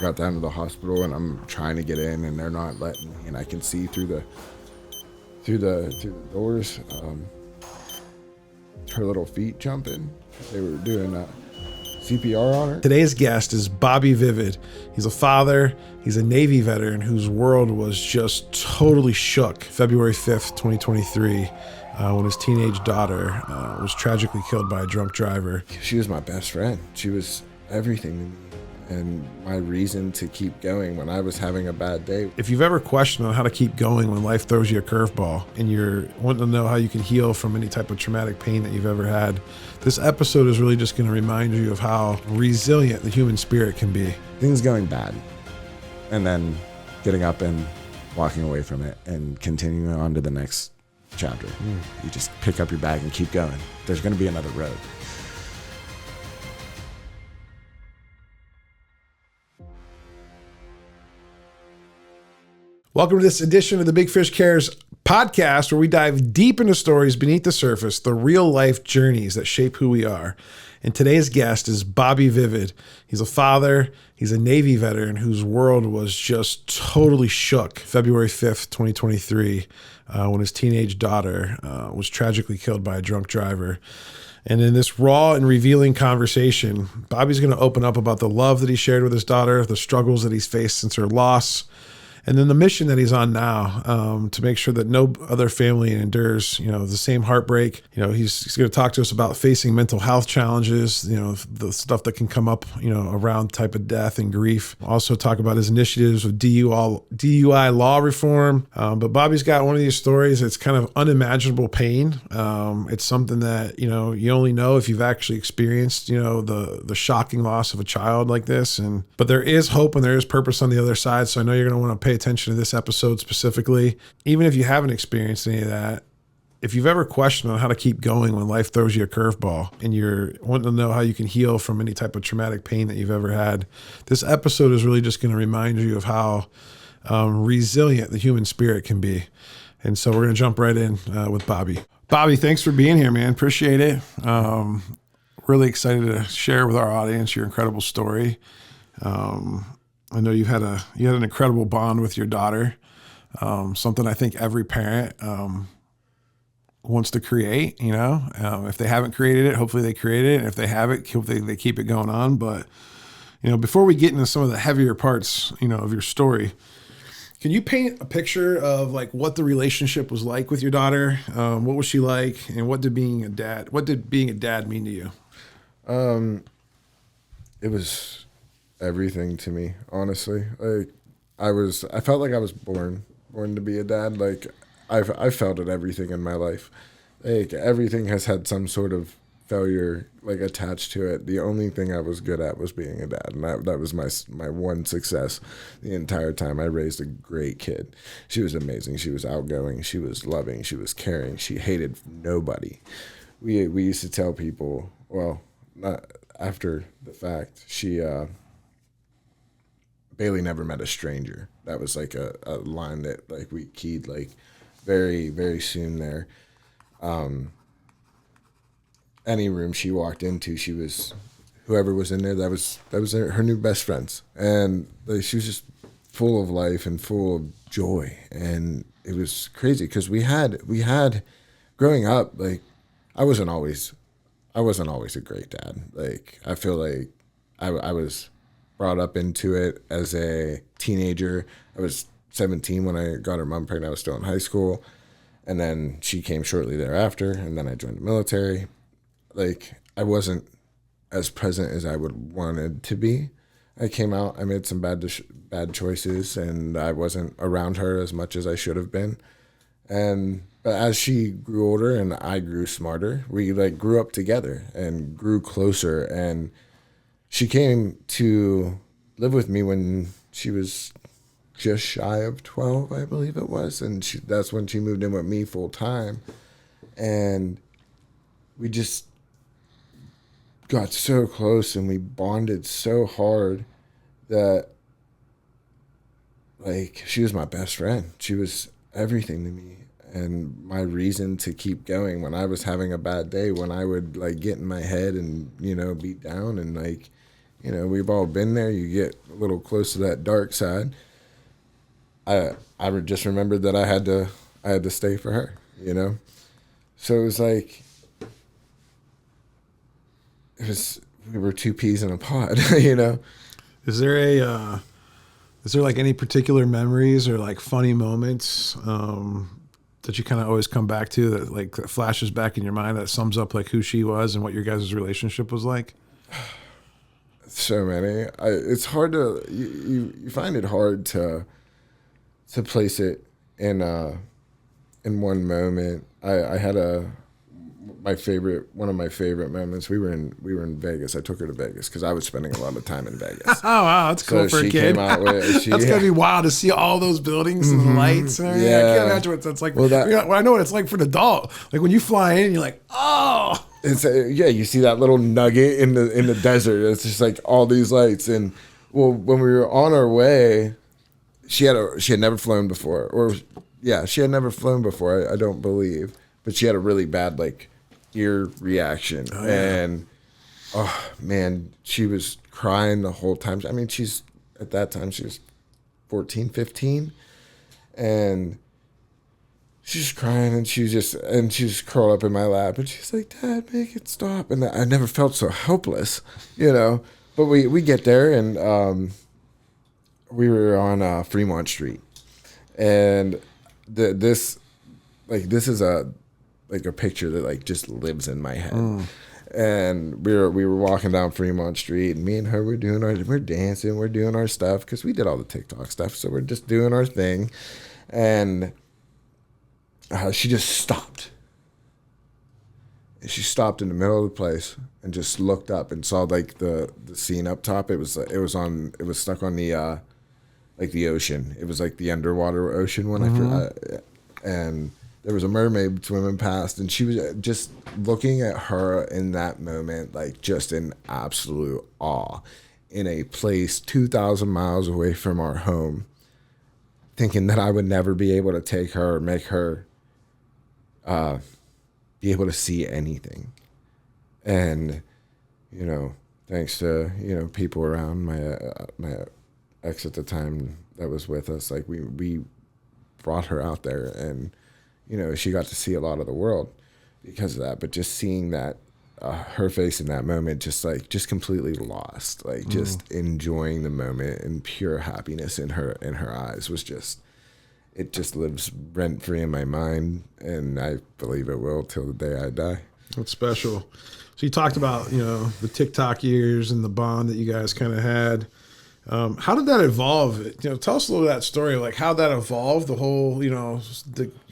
got down to the hospital and I'm trying to get in and they're not letting me, and I can see through the doors, her little feet jumping. They were doing CPR on her. Today's guest is Bobby Vivid. He's a father. He's a Navy veteran whose world was just totally shook February 5th, 2023, when his teenage daughter was tragically killed by a drunk driver. She was my best friend. She was everything to me and my reason to keep going when I was having a bad day. If you've ever questioned on how to keep going when life throws you a curveball and you're wanting to know how you can heal from any type of traumatic pain that you've ever had, this episode is really just going to remind you of how resilient the human spirit can be. Things going bad and then getting up and walking away from it and continuing on to the next chapter. You just pick up your bag and keep going. There's going to be another road. Welcome to this edition of the Big Fish Cares podcast, where we dive deep into stories beneath the surface, the real life journeys that shape who we are. And today's guest is Bobby Vivid. He's a father. He's a Navy veteran whose world was just totally shook February 5th, 2023, when his teenage daughter was tragically killed by a drunk driver. And in this raw and revealing conversation, Bobby's going to open up about the love that he shared with his daughter, the struggles that he's faced since her loss, and then the mission that he's on now, to make sure that no other family endures, the same heartbreak. He's going to talk to us about facing mental health challenges, the stuff that can come up, around type of death and grief. Also talk about his initiatives with DUI law reform. But Bobby's got one of these stories. It's kind of unimaginable pain. It's something that, you only know if you've actually experienced, the shocking loss of a child like this. But there is hope and there is purpose on the other side. So I know you're going to want to pay attention to this episode specifically. Even if you haven't experienced any of that, if you've ever questioned on how to keep going when life throws you a curveball and you're wanting to know how you can heal from any type of traumatic pain that you've ever had, this episode is really just going to remind you of how resilient the human spirit can be. And so we're going to jump right in with Bobby. Bobby, thanks for being here, man. Appreciate it. Really excited to share with our audience your incredible story. I know you had an incredible bond with your daughter, something I think every parent wants to create. If they haven't created it, hopefully they create it, and if they have it, hopefully they keep it going on. But before we get into some of the heavier parts, of your story, can you paint a picture of like what the relationship was like with your daughter? What was she like, and what did being a dad mean to you? It was everything to me, honestly. Like I felt like I was born to be a dad. Like I felt it everything in my life. Like everything has had some sort of failure like attached to it. The only thing I was good at was being a dad, and that was my one success the entire time. I raised a great kid. She was amazing. She was outgoing. She was loving. She was caring. She hated nobody. We used to tell people, well, not after the fact, Bailey never met a stranger. That was like a line that like we keyed like very, very soon there. Any room she walked into, whoever was in there, that was her new best friends. And like, she was just full of life and full of joy. And it was crazy because we had growing up, like I wasn't always a great dad. Like I feel like I was brought up into it as a teenager. I was 17 when I got her mom pregnant. I was still in high school. And then she came shortly thereafter, and then I joined the military. Like, I wasn't as present as I would wanted to be. I came out, I made some bad choices, and I wasn't around her as much as I should have been. But as she grew older and I grew smarter, we like grew up together and grew closer. And she came to live with me when she was just shy of 12, I believe it was. And that's when she moved in with me full time. And we just got so close and we bonded so hard that, like, she was my best friend. She was everything to me and my reason to keep going when I was having a bad day, when I would, like, get in my head and, be down and, like, You know, we've all been there. You get a little close to that dark side. I would just remembered that I had to stay for her, you know? So it was like, we were two peas in a pod, you know? Is there like any particular memories or like funny moments that you kind of always come back to that like that flashes back in your mind that sums up like who she was and what your guys' relationship was like? So many. It's hard to you find it hard to place it in one moment. I had one of my favorite moments. We were in Vegas. I took her to Vegas because I was spending a lot of time in Vegas. Oh wow, that's cool for a kid. That's gotta be wild to see all those buildings and the lights. And everything. Yeah. I can't imagine what that's like. Well, I know what it's like for an adult. Like when you fly in, you're like, oh. It's you see that little nugget in the desert. It's just like all these lights. And well, when we were on our way, she had never flown before, she had never flown before. I don't believe, but she had a really bad like ear reaction, and oh man, she was crying the whole time. I mean, at that time she was 14, 15, and she's crying, and she's curled up in my lap, and she's like, "Dad, make it stop." And I never felt so helpless, you know. But we get there, and we were on Fremont Street, and this is a picture that like just lives in my head. And we were walking down Fremont Street, and me and her we're dancing, we're doing our stuff because we did all the TikTok stuff, so we're just doing our thing, and she just stopped. And she stopped in the middle of the place and just looked up and saw like the scene up top. It was stuck on the like the ocean. It was like the underwater ocean one. And there was a mermaid swimming past, and she was just looking at her in that moment, like just in absolute awe, in a place 2,000 miles away from our home, thinking that I would never be able to take her or make her be able to see anything. And, you know, thanks to, you know, people around, my ex at the time that was with us, like we brought her out there, and, you know, she got to see a lot of the world because of that. But just seeing that, her face in that moment, just completely lost, like just enjoying the moment and pure happiness in her eyes was just, it just lives rent free in my mind, and I believe it will till the day I die. That's special. So you talked about, you know, the TikTok years and the bond that you guys kind of had. How did that evolve? You know, tell us a little of that story, like how that evolved, the whole, you know,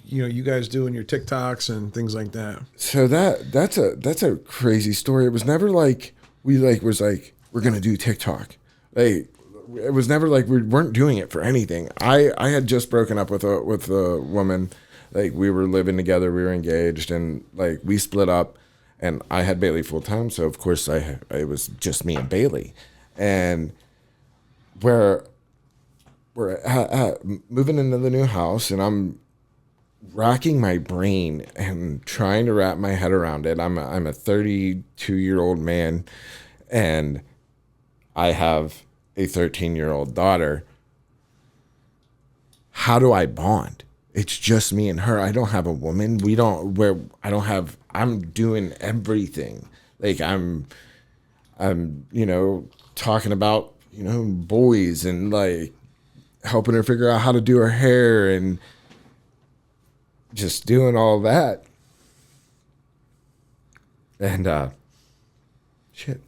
you guys doing your TikToks and things like that. So that's a crazy story. It was never like we're gonna do TikTok. Like it was never like we weren't doing it for anything. I had just broken up with a woman. Like we were living together, we were engaged, and like we split up, and I had Bailey full time, so of course it was just me and Bailey, and we're moving into the new house, and I'm racking my brain and trying to wrap my head around it. I'm a 32-year-old man, and I have a 13-year-old daughter. How do I bond? It's just me and her. I don't have a woman. I'm doing everything. Like I'm, you know, talking about, you know, boys and like helping her figure out how to do her hair and just doing all that. And shit.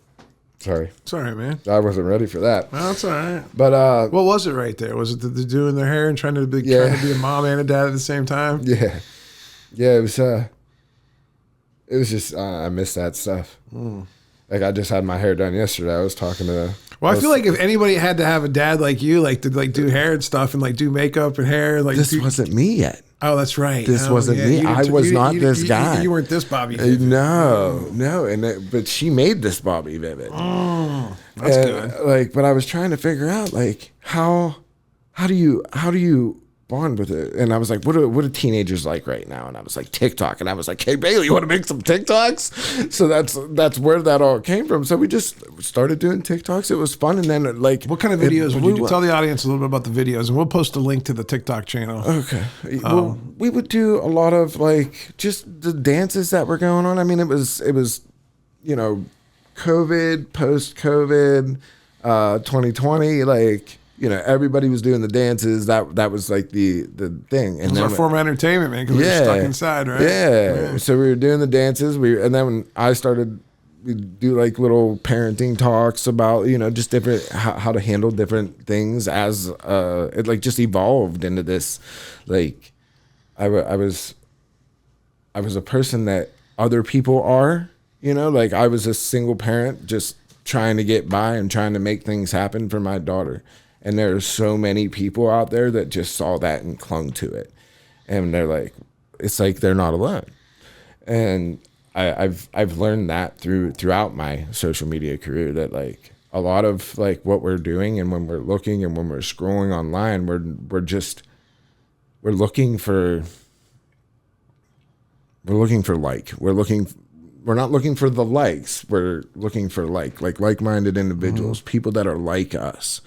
Sorry. It's all right, man. I wasn't ready for that. No, it's all right. But what was it right there? Was it the doing their hair and trying to be a mom and a dad at the same time? Yeah. It was just I miss that stuff. Like I just had my hair done yesterday. I was talking to. Well, I feel like if anybody had to have a dad like you, like to like do hair and stuff and like do makeup and hair, like this wasn't me yet. Oh, that's right. This wasn't me. I was not this guy. You weren't this Bobby Vivid. No. But she made this Bobby Vivid. Oh, that's good. Like, but I was trying to figure out like how do you bond with it. And I was like, what are teenagers like right now? And I was like, TikTok. And I was like, hey, Bailey, you want to make some TikToks? So that's where that all came from. So we just started doing TikToks. It was fun. And then like, what kind of videos would you do? Tell the audience a little bit about the videos, and we'll post a link to the TikTok channel. Okay. Well, we would do a lot of like just the dances that were going on. I mean, it was, you know, COVID, post-COVID, 2020, like, you know, everybody was doing the dances. That was like the thing. And it was our form of entertainment, man, because we were stuck inside, right? Yeah. So we were doing the dances. And then when I started, we do like little parenting talks about, you know, just different, how to handle different things as it like just evolved into this, like, I was a person that other people are, you know, like I was a single parent just trying to get by and trying to make things happen for my daughter. And there are so many people out there that just saw that and clung to it. And they're like, it's like they're not alone. And I've learned that throughout my social media career, that like a lot of like what we're doing and when we're looking and when we're scrolling online, we're looking for we're not looking for the likes. We're looking for like-minded individuals, people that are like us.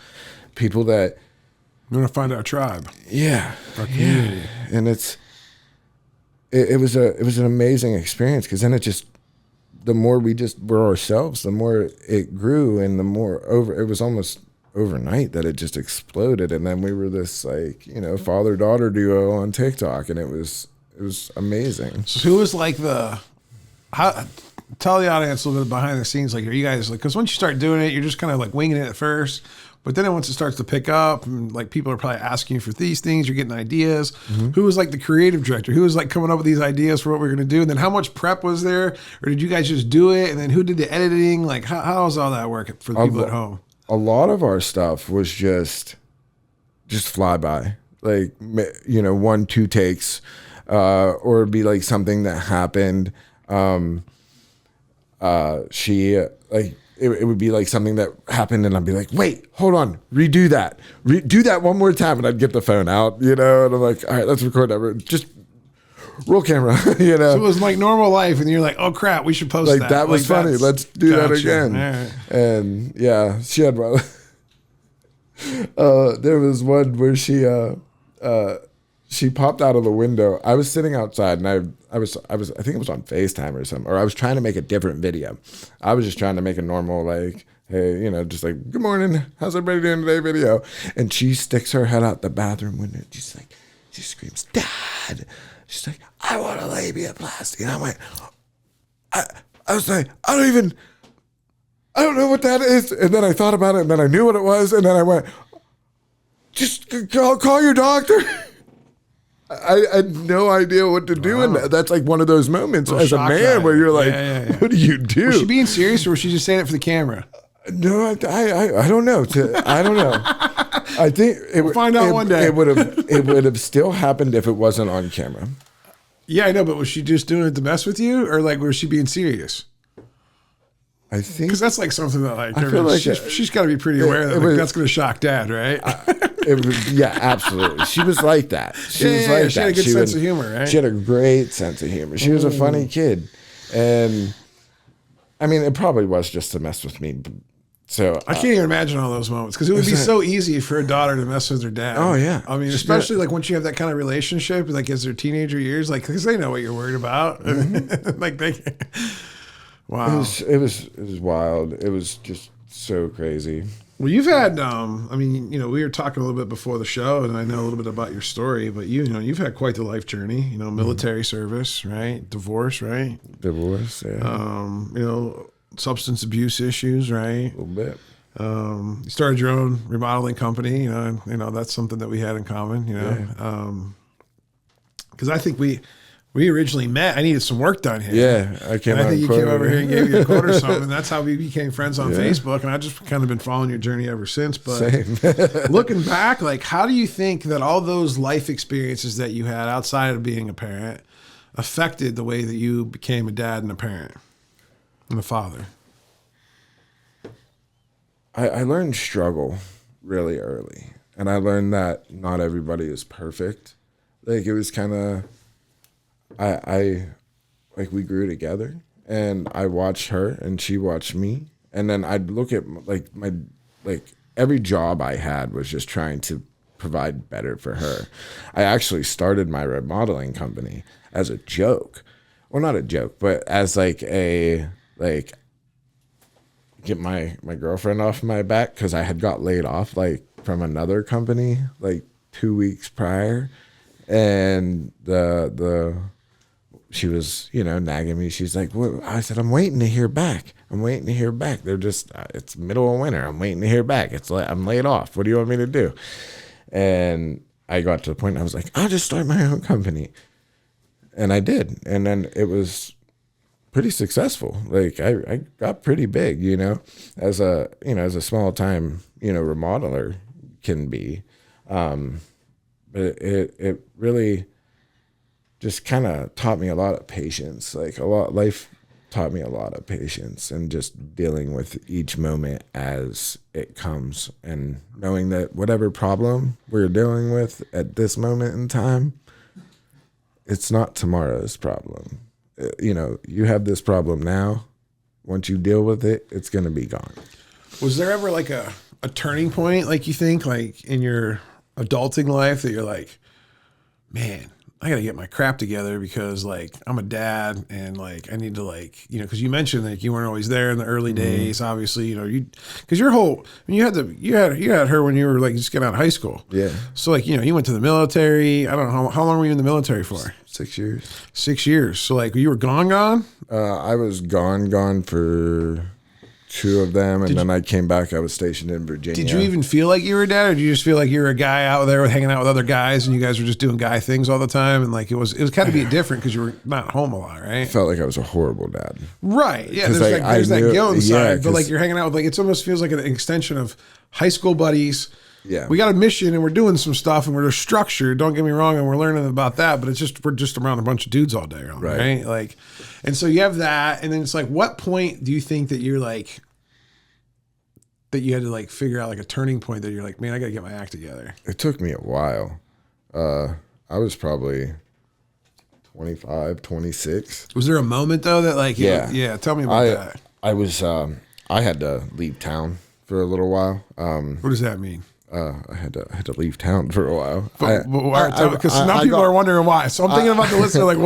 People that we're gonna find our tribe. Yeah. Our community. Yeah. And it was an amazing experience, because then the more we just were ourselves, the more it grew, and the more it was almost overnight that it just exploded. And then we were this like, you know, father-daughter duo on TikTok, and it was amazing. So who was like tell the audience a little bit behind the scenes, like, are you guys like, because once you start doing it, you're just kind of like winging it at first. But then once it starts to pick up, and like people are probably asking you for these things, you're getting ideas. Mm-hmm. Who was like the creative director? Who was like coming up with these ideas for what we're going to do? And then how much prep was there? Or did you guys just do it? And then who did the editing? Like how does all that work for the people at home? A lot of our stuff was just fly by, like, you know, 1-2 takes, or it'd be like something that happened. She like, it would be like something that happened, and I'd be like, wait, hold on, redo that. Do that one more time. And I'd get the phone out, you know, and I'm like, all right, let's record that. Just roll camera, you know. So it was like normal life, and you're like, oh crap, we should post like, that. That was funny. Let's do that again. Right. And yeah, she had one. There was one where she popped out of the window. I was sitting outside, and I think it was on FaceTime or something, or I was trying to make a different video. I was just trying to make a normal, like, hey, you know, just like, good morning, how's everybody doing today video. And she sticks her head out the bathroom window. She screams, Dad. She's like, I want a labiaplasty. And I went, I was like, I don't know what that is. And then I thought about it, and then I knew what it was. And then I went, just call your doctor. I had no idea what to do. Wow. And that's like one of those moments as a man where you're like, what do you do? Was she being serious, or was she just saying it for the camera? No, I don't know. I don't know. I think we'll find out one day. It would have still happened if it wasn't on camera. Yeah, I know, but was she just doing it to mess with you, or like was she being serious? I think, because that's like something that like, I feel like she's got to be pretty aware that that's going to shock Dad, right? Yeah, absolutely. She was like that. She had a good sense of humor, right? She had a great sense of humor. She was a funny kid, and I mean, it probably was just to mess with me. So I can't even imagine all those moments, because it would be so easy for a daughter to mess with her dad. Oh yeah, I mean, especially like once you have that kind of relationship, like as their teenager years, like because they know what you're worried about, like they. Wow, it was wild. It was just so crazy. Well, you've had, I mean, you know, we were talking a little bit before the show, and I know a little bit about your story, but you know, you've had quite the life journey. You know, military service, right? Divorce, right? Divorce, yeah. You know, substance abuse issues, right? A little bit. You started your own remodeling company. You know, that's something that we had in common. You know, because I think we originally met. I needed some work done here. Yeah, I think you came over here and gave me a quote or something. And that's how we became friends on Facebook. And I've just kind of been following your journey ever since. But looking back, like, how do you think that all those life experiences that you had outside of being a parent affected the way that you became a dad and a parent and a father? I learned struggle really early. and I learned that not everybody is perfect. Like it was kind of, I like we grew together, and I watched her and she watched me, and then I'd look at like every job I had was just trying to provide better for her. I actually started my remodeling company as a joke. Well, not a joke, but as like a get my girlfriend off my back, because I had got laid off like from another company like 2 weeks prior, and she was, nagging me. She's like, "What?" I said, "I'm waiting to hear back. I'm waiting to hear back. They're just, it's middle of winter. I'm waiting to hear back. It's like I'm laid off. What do you want me to do?" And I got to the point I was like, "I'll just start my own company." And I did. And then it was pretty successful. Like I got pretty big, as a small time, remodeler can be. But it really just kind of taught me a lot of patience. Life taught me a lot of patience, and just dealing with each moment as it comes, and knowing that whatever problem we're dealing with at this moment in time, it's not tomorrow's problem. You have this problem now. Once you deal with it, it's going to be gone. Was there ever like a turning point, like you think, like in your adulting life, that you're like, man, I got to get my crap together because like I'm a dad, and like I need to because you mentioned like you weren't always there in the early days, obviously, because your whole, you had her when you were like just getting out of high school. Yeah. So like, you went to the military. I don't know how long were you in the military for? 6 years. 6 years. So like you were gone? I was gone for 2 of them, and then I came back. I was stationed in Virginia. Did you even feel like you were a dad, or did you just feel like you were a guy out there hanging out with other guys, and you guys were just doing guy things all the time, and like it was kind of be different because you were not home a lot, right? I felt like I was a horrible dad. Right. Yeah. There's that guilt side, but like you're hanging out with, like, it almost feels like an extension of high school buddies. Yeah. We got a mission and we're doing some stuff and we're structured. Don't get me wrong, and we're learning about that, but we're just around a bunch of dudes all day, right? Like, and so you have that, and then it's like, what point do you think that you're like, that you had to like figure out like a turning point that you're like, man, I got to get my act together? It took me a while. I was probably 25, 26. Was there a moment though that like, yeah, tell me about that. I was, I had to leave town for a little while. What does that mean? I had to leave town for a while. Because now people are wondering why. So I'm thinking about the listener, like,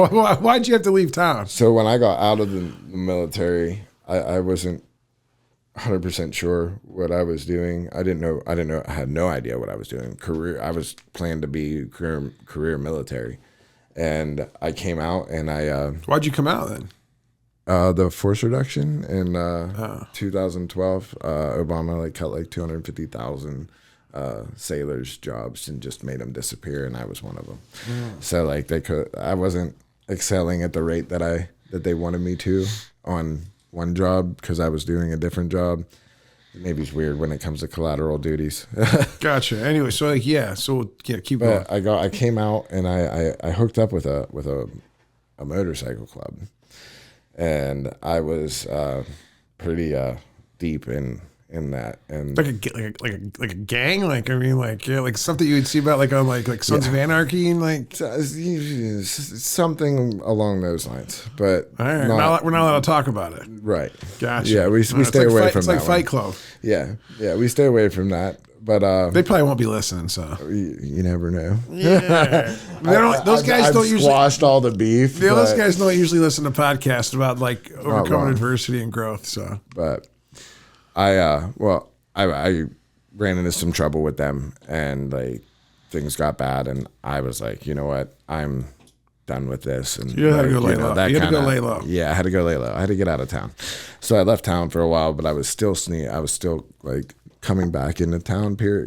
why'd you have to leave town? So when I got out of the military, I wasn't 100% sure what I was doing. I didn't know. I had no idea what I was doing. I was planned to be career military, and I came out, and Why'd you come out then? The force reduction in 2012, Obama cut 250,000 sailors' jobs and just made them disappear, and I was one of them. So I wasn't excelling at the rate that they wanted me to on one job because I was doing a different job. Maybe it's weird when it comes to collateral duties. Gotcha. Anyway, so keep going. I came out, and I hooked up with a motorcycle club, and I was pretty deep in that, and like a gang, like something you would see about on like Sons of Anarchy, and something along those lines. But all right, we're not allowed to talk about it. Right. Gotcha. Yeah, we stay away from that. It's like Fight Club. Yeah, we stay away from that. But they probably won't be listening, so you never know. Yeah, those guys don't usually squashed all the beef. Those guys don't usually listen to podcasts about like overcoming adversity and growth. So, but I ran into some trouble with them, and things got bad, and I was like, you know what, I'm done with this. And you had to go lay low. You had to go lay low. Yeah, I had to go lay low. I had to get out of town. So I left town for a while, but I was still I was still coming back into town, here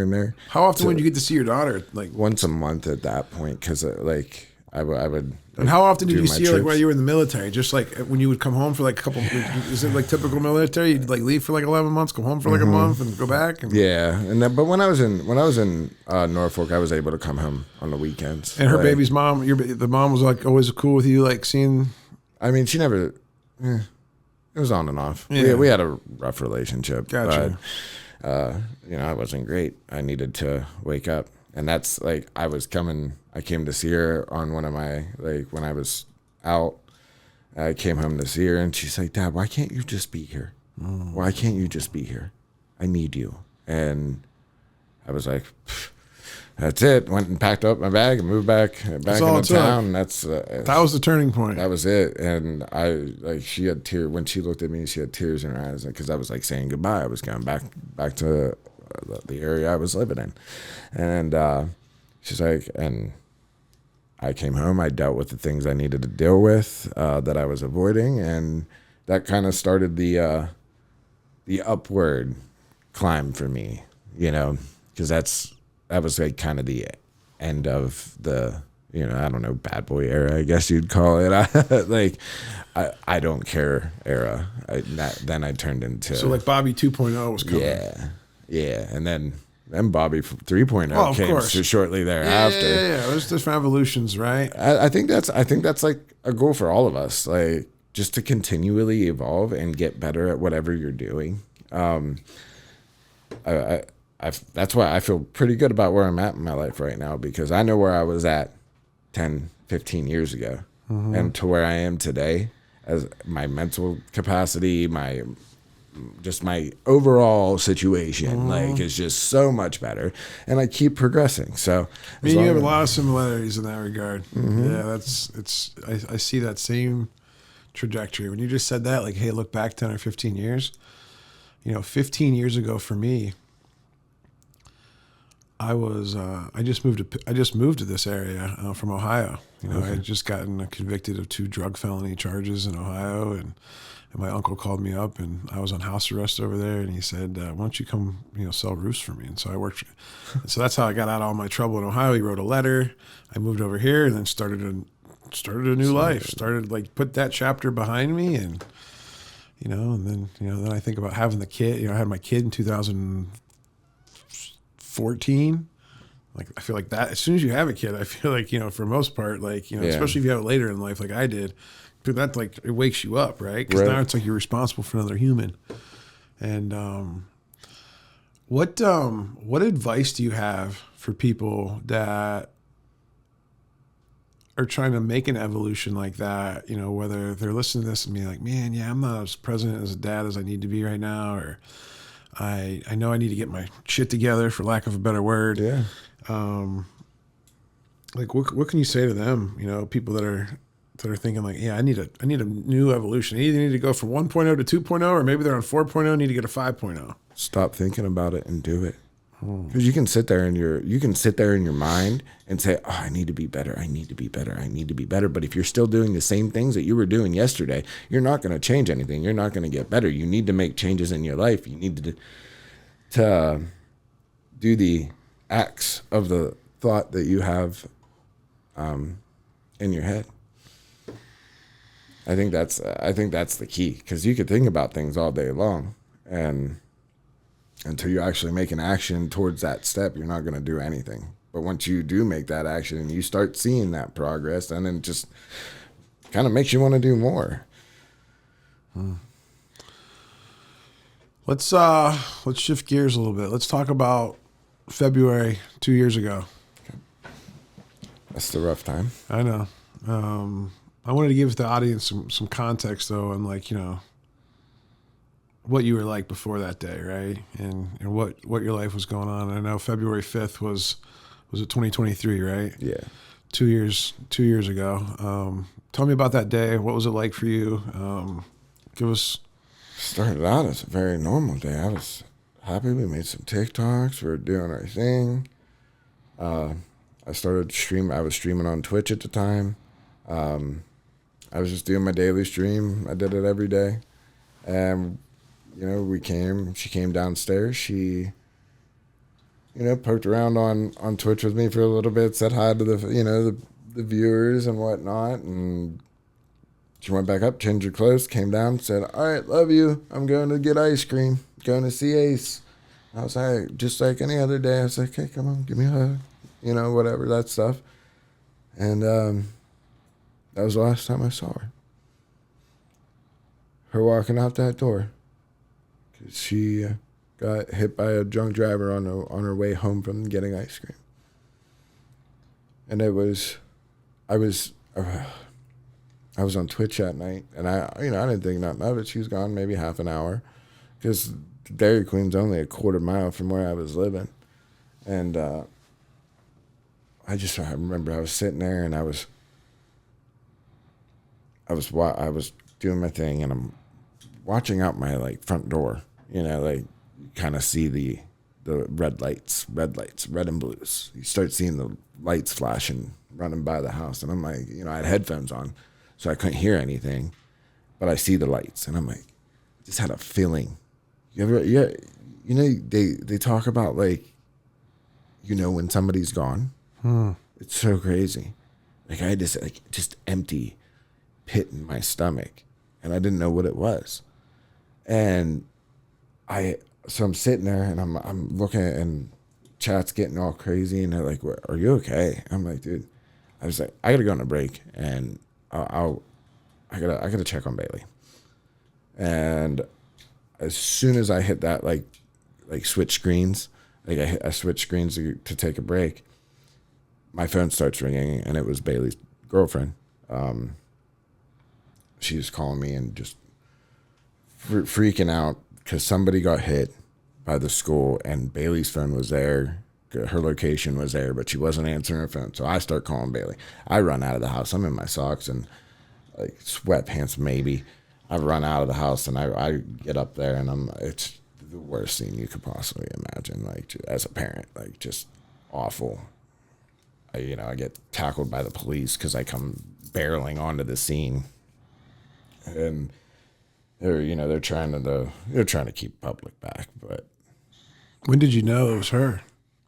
and there. How often would you get to see your daughter? Once a month at that point, because I would. And how often did you see her while you were in the military? Just when you would come home for a couple. Is it typical military? You'd leave for 11 months, come home for a month, and go back. Yeah, but when I was in Norfolk, I was able to come home on the weekends. And her baby's mom, the mom was always cool with you, seeing. I mean, she never. It was on and off. Yeah. We had a rough relationship. Gotcha. I wasn't great. I needed to wake up. And that's like, I came to see her on one of my, like, when I was out, I came home to see her, and she's like, Dad, why can't you just be here? Why can't you just be here? I need you. And I was like, that's it. Went and packed up my bag and moved back into town. That was the turning point. That was it. And she had tears when she looked at me. She had tears in her eyes because I was like saying goodbye. I was going back to the area I was living in, and she's like, and I came home. I dealt with the things I needed to deal with that I was avoiding, and that kind of started the upward climb for me. Because that was like kind of the end of the, I don't know, bad boy era, I guess you'd call it. I don't care era. Then I turned into. So like Bobby 2.0 was coming. Yeah. And then Bobby 3.0 came shortly thereafter. Yeah. There's different evolutions, right? I think that's like a goal for all of us, like just to continually evolve and get better at whatever you're doing. That's why I feel pretty good about where I'm at in my life right now, because I know where I was at 10, 15 years ago, and to where I am today, as my mental capacity, my overall situation, is just so much better, and I keep progressing. So you have a lot of similarities in that regard. Yeah, I see that same trajectory. When you just said that, like, hey, look back 10 or 15 years, 15 years ago for me, I just moved to this area from Ohio. I had just gotten convicted of 2 drug felony charges in Ohio, and my uncle called me up, and I was on house arrest over there, and he said, why don't you come, sell roofs for me? And so I worked. So that's how I got out of all my trouble in Ohio. He wrote a letter. I moved over here and then started a new life. Started put that chapter behind me, and then I think about having the kid. I had my kid in 2014. I feel like that as soon as you have a kid, I feel like, for the most part, especially if you have it later in life, like I did, that it wakes you up, right? Because now it's like you're responsible for another human. And what advice do you have for people that are trying to make an evolution like that? Whether they're listening to this and being like, man, yeah, I'm not as present as a dad as I need to be right now, or I know I need to get my shit together, for lack of a better word. Yeah. What can you say to them? People that are thinking like, yeah, I need a new evolution. I either need to go from 1.0 to 2.0, or maybe they're on 4.0, need to get a 5.0. Stop thinking about it and do it. Because you can sit there in your mind and say, oh, I need to be better. I need to be better. I need to be better. But if you're still doing the same things that you were doing yesterday, you're not going to change anything. You're not going to get better. You need to make changes in your life. You need to do the acts of the thought that you have in your head. I think that's the key, because you could think about things all day long, and until you actually make an action towards that step, you're not going to do anything. But once you do make that action and you start seeing that progress, and then it just kind of makes you want to do more. Let's shift gears a little bit. Let's talk about February 2 years ago. Okay. That's the rough time. I know. I wanted to give the audience some context though, and what you were like before that day, right? And what your life was going on. I know February 5th was it 2023, right? Yeah. 2 years ago. Tell me about that day. What was it like for you? Give us. Started out as a very normal day. I was happy. We made some TikToks. We were doing our thing. I started streaming. I was streaming on Twitch at the time. I was just doing my daily stream. I did it every day. And she came downstairs. She, poked around on Twitch with me for a little bit, said hi to the viewers and whatnot. And she went back up, changed her clothes, came down, said, all right, love you. I'm going to get ice cream, going to see Ace. I was like, just like any other day. I was like, hey, come on, give me a hug, whatever, that stuff. And that was the last time I saw her. Her walking out that door. 'Cause she got hit by a drunk driver on her way home from getting ice cream. And I was on Twitch that night, and I didn't think nothing of it. She was gone maybe half an hour, because Dairy Queen's only a quarter mile from where I was living, and I remember I was sitting there, and I was doing my thing, and I'm watching out my like front door, like kind of see the red lights, red and blues. You start seeing the lights flashing, running by the house, and I'm like, I had headphones on, so I couldn't hear anything, but I see the lights, and I'm like, just had a feeling. They talk about like, when somebody's gone. It's so crazy. Like I had this like just empty pit in my stomach, and I didn't know what it was. And so I'm sitting there, and I'm looking at, and chat's getting all crazy, and they're like, "Are you okay?" I'm like, "Dude," I was like, "I gotta go on a break, and I gotta check on Bailey." And as soon as I hit that like switch screens, like I switched screens to take a break, my phone starts ringing, and it was Bailey's girlfriend. She was calling me and just freaking out because somebody got hit by the school, and Bailey's phone was there. Her location was there, but she wasn't answering her phone. So I start calling Bailey. I run out of the house. I'm in my socks and like sweatpants maybe. I run out of the house, and I get up there, and it's the worst scene you could possibly imagine. Like as a parent, like just awful. I get tackled by the police because I come barreling onto the scene, and they're trying to keep public back. But When did you know it was her?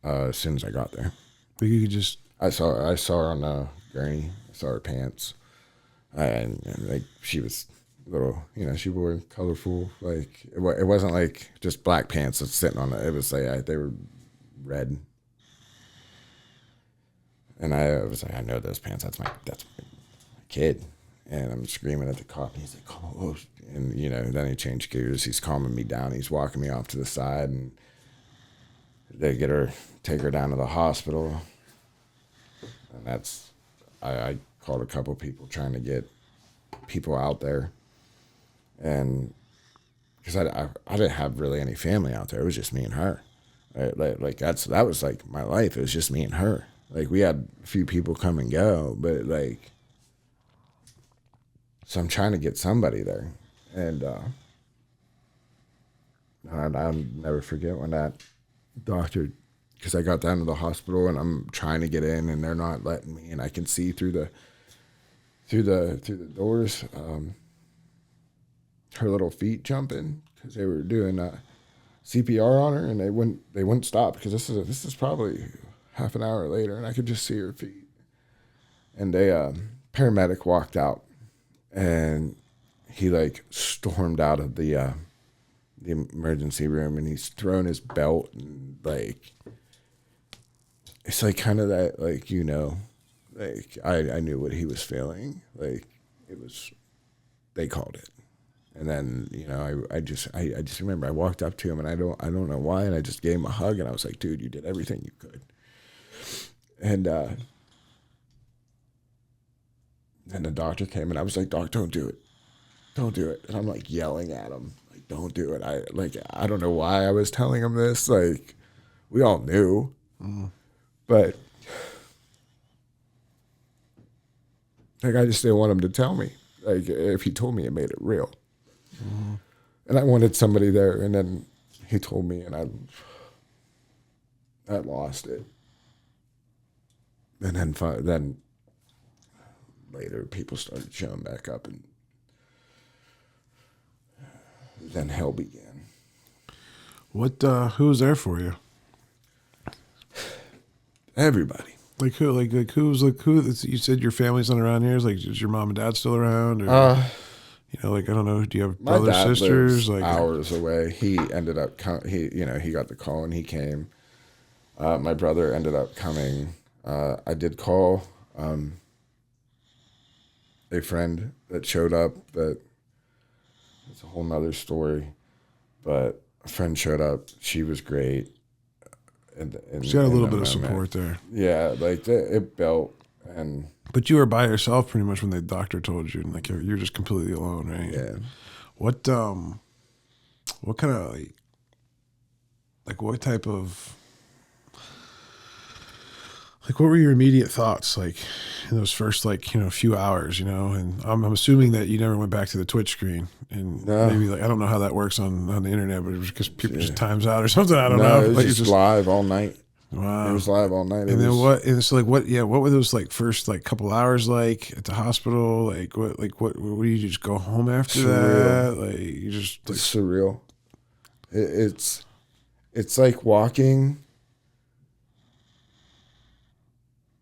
as soon as I got there, Like you could just. I saw her on the gurney. I saw her pants, and like she was little. She wore colorful. Like it wasn't like just black pants that's sitting on it. It was like they were red. And I was like, I know those pants. That's my kid. And I'm screaming at the cop. And he's like, oh. And, then he changed gears. He's calming me down. He's walking me off to the side. And they take her down to the hospital. And I called a couple people trying to get people out there. And because I didn't have really any family out there. It was just me and her. Like that was like my life. It was just me and her. Like we had a few people come and go, but like, so I'm trying to get somebody there, and I'll never forget when that doctor, because I got down to the hospital and I'm trying to get in, and they're not letting me, and I can see through the doors, her little feet jumping because they were doing CPR on her, and they wouldn't stop because this is probably half an hour later, and I could just see her feet. And a paramedic walked out, and he like stormed out of the emergency room, and he's thrown his belt, and like it's like kind of that like like I knew what he was feeling. Like they called it. And then, I just remember I walked up to him, and I don't know why, and I just gave him a hug, and I was like, dude, you did everything you could. And then the doctor came, and I was like, Doc, don't do it. Don't do it. And I'm like yelling at him, like, don't do it. I don't know why I was telling him this. Like, we all knew. But like I just didn't want him to tell me. Like if he told me, it made it real. And I wanted somebody there, and then he told me, and I lost it. And then later people started showing back up, and then hell began. What? Who was there for you? Everybody. Like who? Like who's like who? You said your family's not around here. Is your mom and dad still around? Or, like I don't know. Do you have brothers, my dad sisters? Lives like hours away. He ended up he got the call and he came. My brother ended up coming. I did call a friend that showed up, but it's a whole nother story. But a friend showed up. She was great. She had a little bit of support there. Yeah, like it built. And but you were by yourself pretty much when the doctor told you, and like you're just completely alone, right? Yeah. What kind of like what type of like what were your immediate thoughts like in those first few hours, And I'm assuming that you never went back to the Twitch screen, and maybe like I don't know how that works on the internet, but it was because people just times out or something. I don't know. It was just live all night. Wow. It was live all night. And then what? And so what were those like first like couple hours like at the hospital? Like what do you just go home after that? Like you just like, it's surreal. It's like walking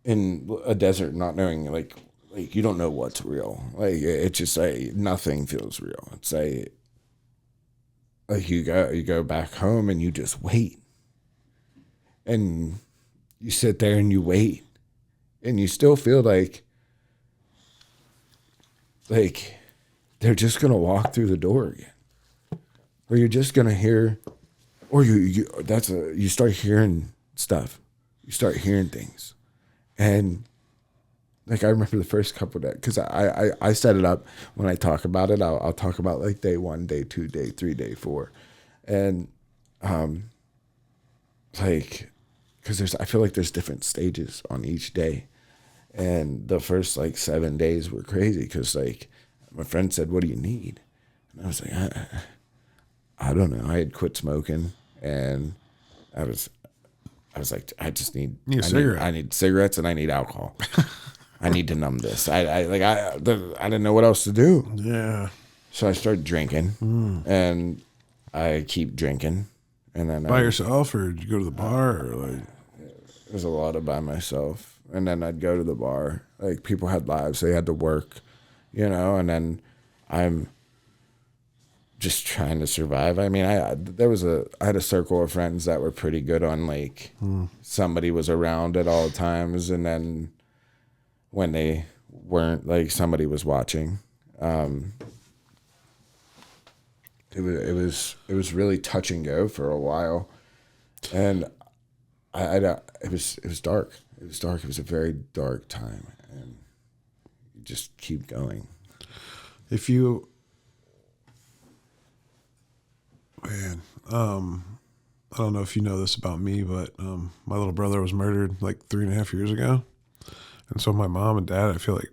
in a desert, not knowing like you don't know what's real. Like it's just like nothing feels real. It's like you go back home and you just wait. And you sit there and you wait, and you still feel like they're just gonna walk through the door again, or you're just gonna hear, or you start hearing stuff, you start hearing things, and like I remember the first couple of days because I set it up when I talk about it. I'll talk about like day 1, day 2, day 3, day 4, and because I feel like there's different stages on each day, and the first like 7 days were crazy because like my friend said, "What do you need?" And I was like, I don't know. I had quit smoking, and I was like, I just need a cigarette. I need cigarettes and I need alcohol. I need to numb this. I didn't know what else to do. Yeah. So I started drinking, and I keep drinking. And then by yourself, or did you go to the bar, or like? It was a lot of by myself, and then I'd go to the bar. Like people had lives; they had to work, And then I'm just trying to survive. I mean, I had a circle of friends that were pretty good on like somebody was around at all times, and then when they weren't, like somebody was watching. It was really touch and go for a while, and it was dark. It was dark. It was a very dark time, and you just keep going. I don't know if you know this about me, but my little brother was murdered like 3.5 years ago, and so my mom and dad, I feel like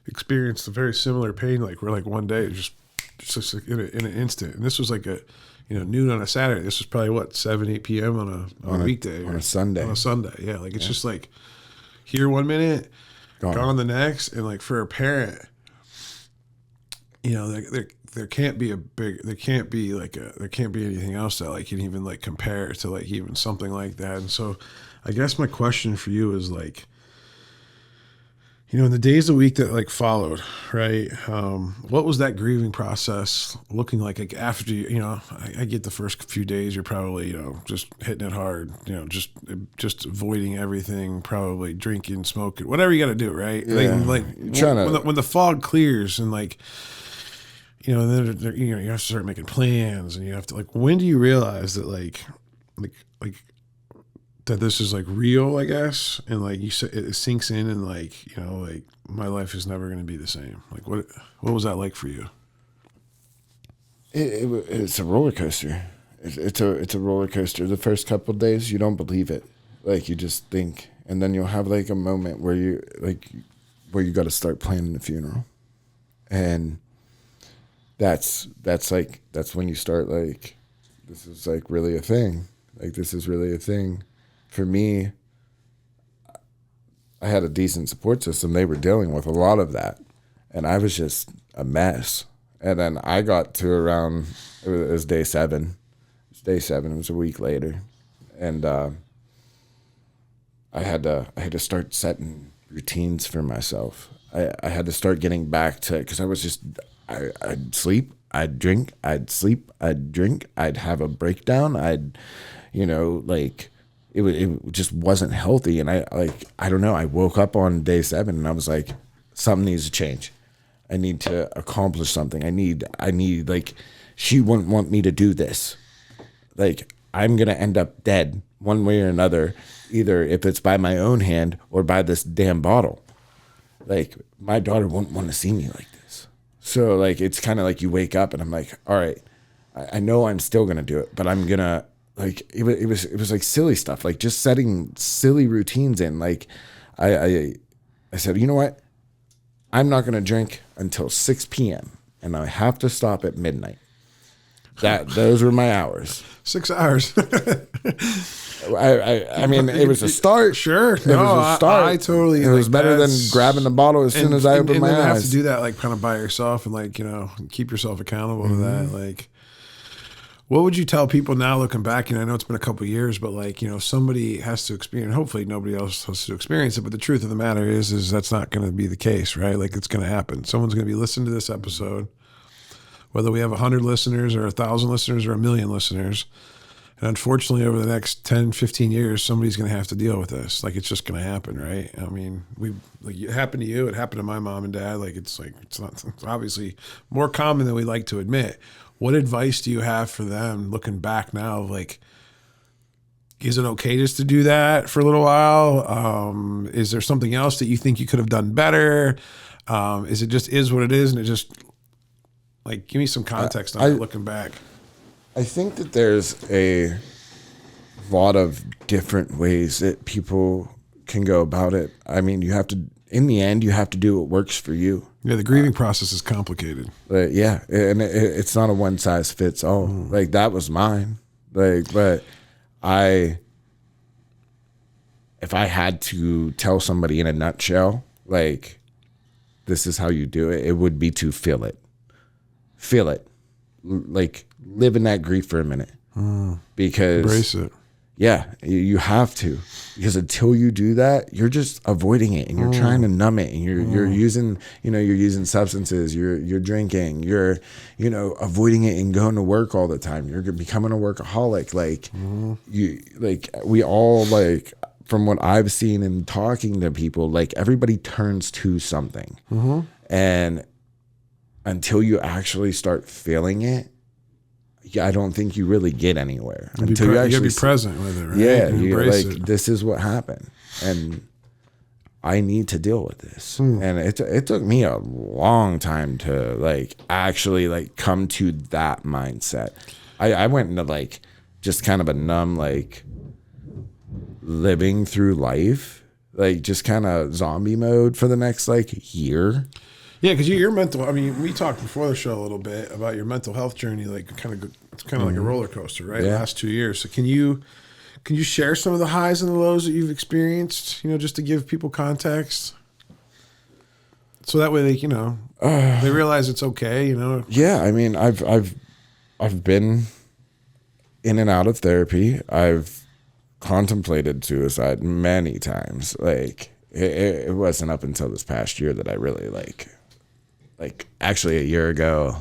experienced a very similar pain. Like we're like one day just like in an instant, and this was like a noon on a Saturday. This was probably 7-8 p.m. on a weekday on a Sunday. On a Sunday, yeah. Like it's just like here 1 minute, gone the next, and like for a parent, there can't be anything else that like can even like compare to like even something like that. And so, I guess my question for you is like, in the days a week that like followed, right? What was that grieving process looking like after I get the first few days, you're probably, just hitting it hard, just avoiding everything, probably drinking, smoking, whatever you got to do, right? Yeah. When the fog clears and like, then you have to start making plans, and you have to like, when do you realize that like that this is like real, I guess, and like you said, it sinks in, and like like my life is never going to be the same. Like what was that like for you? It's a roller coaster. It's a roller coaster. The first couple of days, you don't believe it. Like you just think, and then you'll have like a moment where you got to start planning the funeral, and that's when you start like, this is like really a thing. Like this is really a thing. For me, I had a decent support system. They were dealing with a lot of that, and I was just a mess. And then I got to around, it was day 7. It was day 7. It was a week later, and I had to start setting routines for myself. I had to start getting back to, because I was just, I'd sleep, I'd drink, I'd sleep, I'd drink, I'd have a breakdown, I'd, it just wasn't healthy. And I don't know, I woke up on day 7 and I was like, something needs to change. I need to accomplish something. I need like, she wouldn't want me to do this. Like, I'm going to end up dead one way or another, either if it's by my own hand or by this damn bottle. Like, my daughter wouldn't want to see me like this. So, like, it's kind of like you wake up and I'm like, all right, I know I'm still going to do it, but I'm going to, like, it was like silly stuff, like just setting silly routines in. Like, I said, you know what? I'm not going to drink until 6 p.m. and I have to stop at midnight. Those were my hours. 6 hours. I mean, it was a start. Sure. It was a start. I totally. It was better than grabbing the bottle as soon as I opened my eyes. And then have to do that, like, kind of by yourself and, like, keep yourself accountable to that. Like, what would you tell people now looking back? I know it's been a couple of years, but, like, somebody has to experience, hopefully nobody else has to experience it. But the truth of the matter is that's not going to be the case, right? Like, it's going to happen. Someone's going to be listening to this episode, whether we have 100 listeners or 1,000 listeners or 1,000,000 listeners. And unfortunately, over the next 10, 15 years, somebody's going to have to deal with this. Like, it's just going to happen, right? I mean, it happened to you. It happened to my mom and dad. It's obviously more common than we like to admit. What advice do you have for them looking back now? Like, is it okay just to do that for a little while? Is there something else that you think you could have done better? Is it just is what it is? And it just, like, give me some context on it looking back. I think that there's a lot of different ways that people can go about it. I mean, in the end, you have to do what works for you. Yeah, the grieving process is complicated. Yeah, and it's not a one size fits all. Like, that was mine. Like, but if I had to tell somebody in a nutshell, like, this is how you do it, it would be to feel it. Feel it. Like, live in that grief for a minute. Because embrace it. Yeah, you have to, because until you do that, you're just avoiding it and you're trying to numb it, and you're using, you're using substances, you're drinking, you're, avoiding it and going to work all the time. You're becoming a workaholic. Like, we all, like, from what I've seen and talking to people, like, everybody turns to something. And until you actually start feeling it, I don't think you really get anywhere. Until you actually be present with it, right? Yeah, you're like, this is what happened, and I need to deal with this. And it took me a long time to, like, actually, like, come to that mindset. I went into, like, just kind of a numb, like, living through life, like, just kind of zombie mode for the next, like, year. Yeah, because your mental, I mean, we talked before the show a little bit about your mental health journey, like, it's kind of like a roller coaster, right? Yeah. The last 2 years. So can you share some of the highs and the lows that you've experienced, just to give people context? So that way they realize it's okay, Yeah, I mean, I've been in and out of therapy. I've contemplated suicide many times. Like, it wasn't up until this past year that I really, like actually a year ago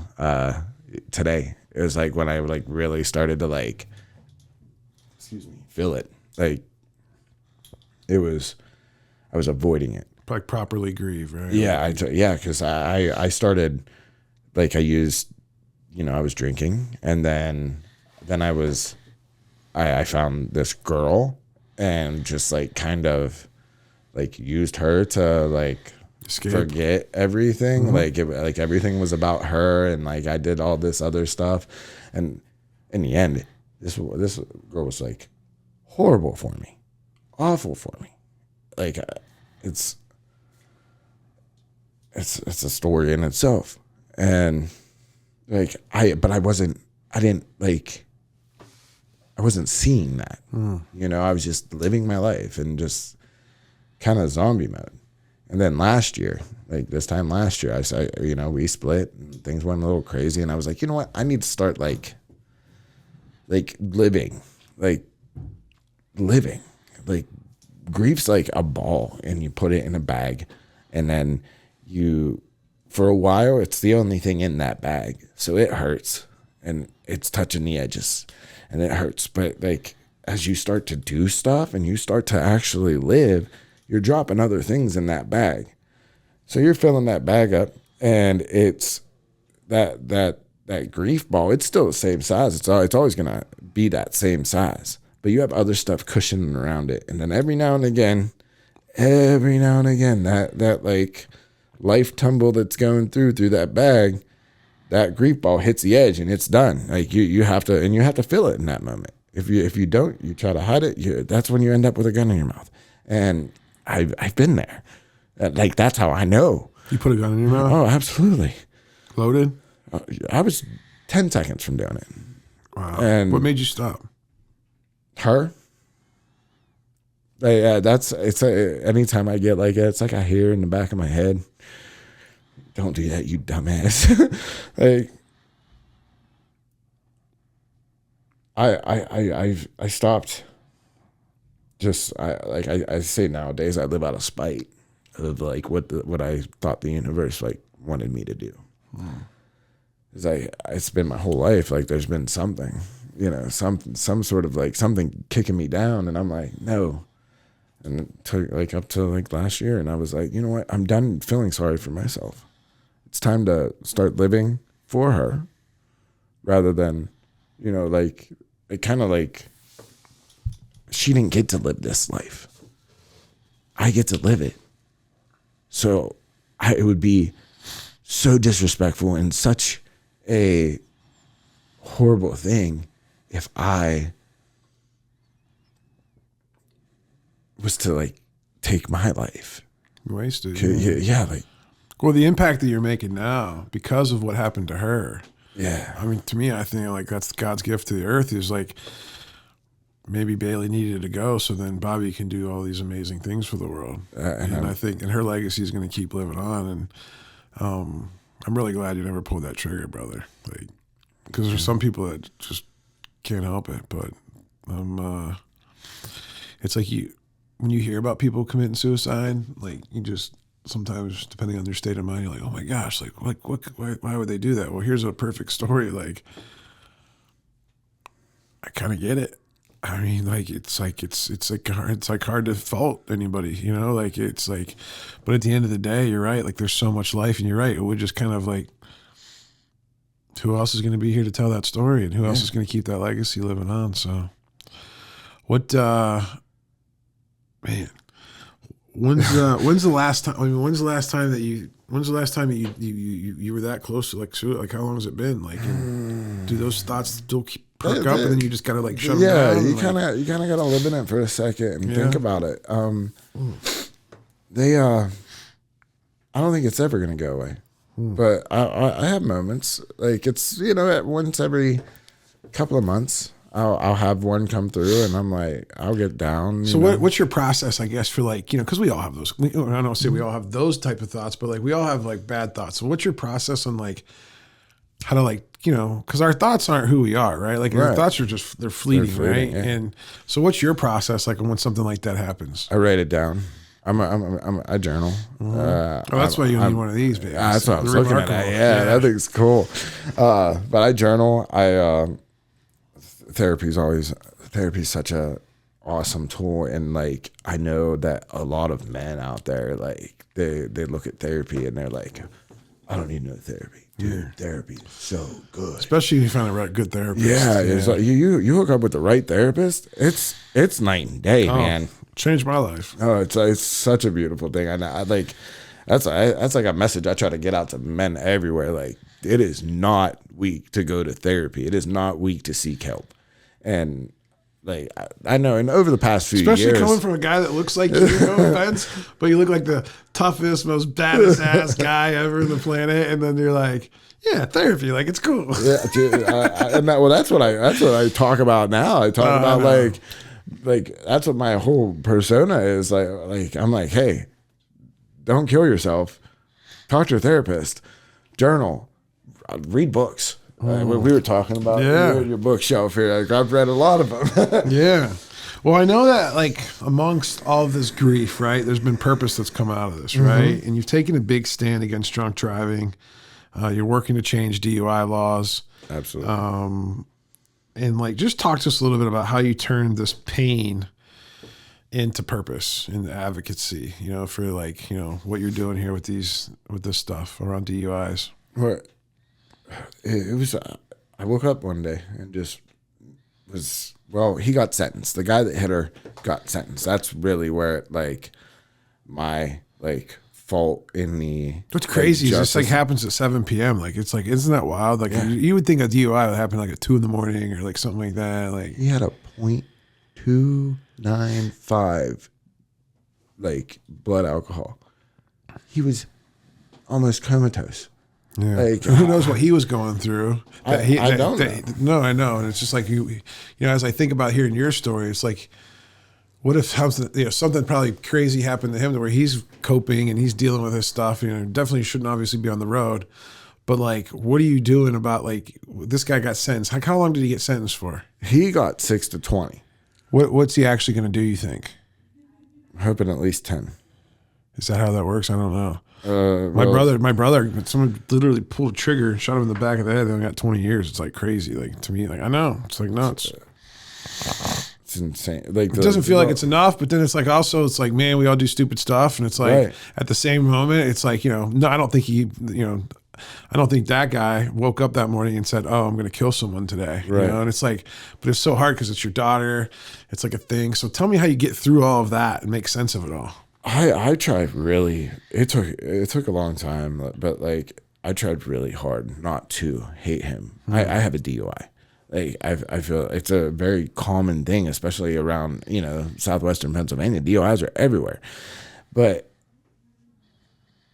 today, it was like when I, like, really started to, like, feel it. Like, I was avoiding it. Like, properly grieve, right? Yeah, because I started, like, I used, I was drinking, and then I found this girl and just, like, kind of, like, used her to, like, escape. Forget everything. Like, everything was about her, and, like, I did all this other stuff, and in the end, this girl was, like, horrible for me, awful for me. Like, it's a story in itself, and, like, I wasn't seeing that. I was just living my life and just kind of zombie mode. And then last year, like, this time last year, we split and things went a little crazy, and I was like, you know what? I need to start, like living. Like, grief's like a ball, and you put it in a bag, and then for a while, it's the only thing in that bag. So it hurts, and it's touching the edges, and it hurts. But, like, as you start to do stuff and you start to actually live, you're dropping other things in that bag. So you're filling that bag up, and it's that that grief ball, it's still the same size. It's always gonna be that same size. But you have other stuff cushioning around it, and then every now and again, that like life tumble that's going through that bag, that grief ball hits the edge, and it's done. Like you have to feel it in that moment. If you don't, you try to hide it. That's when you end up with a gun in your mouth. And I've been there. Like that's how I know. You put a gun in your mouth? Oh, absolutely. Loaded? I was 10 seconds from doing it. Wow. And what made you stop? Her? Anytime I get like it, it's like I hear in the back of my head, don't do that, you dumbass. Like, I stopped. I say nowadays I live out of spite of like what I thought the universe like wanted me to do. Because it's been my whole life like there's been something, some sort of like something kicking me down, and I'm like no, and it took like up to like last year, and I was like, you know what, I'm done feeling sorry for myself. It's time to start living for her, rather than, like it kind of like she didn't get to live this life. I get to live it. So it would be so disrespectful and such a horrible thing if I was to like take my life. Wasted. Yeah, like. Well, the impact that you're making now because of what happened to her. Yeah. I mean, to me, I think like that's God's gift to the earth. Is like maybe Bailey needed to go, so then Bobby can do all these amazing things for the world. And I think, and her legacy is going to keep living on. And I'm really glad you never pulled that trigger, brother. Like, because there's some people that just can't help it. But it's like when you hear about people committing suicide, like you just sometimes, depending on their state of mind, you're like, oh my gosh, like why would they do that? Well, here's a perfect story. Like, I kind of get it. I mean, like it's hard to fault anybody, like it's like, but at the end of the day, you're right. Like there's so much life, and you're right. It would just kind of like, who else is going to be here to tell that story, and who else is going to keep that legacy living on? So, what, man, when's the last time? I mean, when's the last time that you were that close to like suicide? Like how long has it been? Like, do those thoughts still keep perk up, and then you just gotta like shut them down? Yeah, you kind of gotta live in it for a second and think about it. I don't think it's ever gonna go away, but I have moments like it's at once every couple of months. I'll have one come through, and I'm like, I'll get down. So what's your process, I guess, for like, because we all have those. I don't say we all have those type of thoughts, but like we all have like bad thoughts. So what's your process on like how to like, because our thoughts aren't who we are, right? Like our thoughts are just they're fleeting, right? Yeah. And so what's your process like when something like that happens? I write it down. I journal. That's why you need one of these, baby. That's what I was looking at. Yeah, that thing's cool. But I journal. Therapy's such a awesome tool, and like I know that a lot of men out there, like they look at therapy and they're like, I don't need no therapy. Dude, therapy is so good. Especially if you find a good therapist. Yeah. It's like you hook up with the right therapist, it's night and day, man. Changed my life. Oh, it's such a beautiful thing. I like that's like a message I try to get out to men everywhere. Like, it is not weak to go to therapy. It is not weak to seek help. And like I know, and over the past few especially years, coming from a guy that looks like you, no offense, but you look like the toughest, most baddest ass guy ever on the planet, and then you're like, yeah, therapy, like it's cool. Yeah, dude, that's what I talk about now. I talk about like that's what my whole persona is. Like I'm like, hey, don't kill yourself. Talk to your therapist. Journal. Read books. We were talking about your bookshelf here. Like, I've read a lot of them. Yeah. Well, I know that like amongst all of this grief, right, there's been purpose that's come out of this, right? And you've taken a big stand against drunk driving. You're working to change DUI laws. Absolutely. And like, just talk to us a little bit about how you turned this pain into purpose in advocacy, for like, what you're doing here with this stuff around DUIs. What? it was. I woke up one day and just was. Well, he got sentenced. The guy that hit her got sentenced. That's really where it, like my fault in the. What's crazy is this justice. happens at 7 p.m. It's isn't that wild? You would think a DUI would happen at 2 a.m. or something like that. He had a .295 blood alcohol. He was almost comatose. Yeah. Who knows what he was going through? I don't know. No, I know. And it's just you know, as I think about hearing your story, it's what if something probably crazy happened to him to where he's coping and he's dealing with his stuff. Definitely shouldn't obviously be on the road. But what are you doing about this guy got sentenced? How long did he get sentenced for? He got 6 to 20. What's he actually going to do, you think? I'm hoping at least 10. Is that how that works? I don't know. My brother, someone literally pulled a trigger, shot him in the back of the head. They only got 20 years. It's crazy. To me, I know. It's nuts. It's insane. It doesn't feel like it's enough, but then it's also, man, we all do stupid stuff. And it's right. At the same moment, it's no, I don't think I don't think that guy woke up that morning and said, oh, I'm going to kill someone today. Right. And it's but it's so hard because it's your daughter. It's a thing. So tell me how you get through all of that and make sense of it all. I tried really. It took a long time, but I tried really hard not to hate him. I have a DUI. I feel it's a very common thing, especially around southwestern Pennsylvania. DUIs are everywhere, but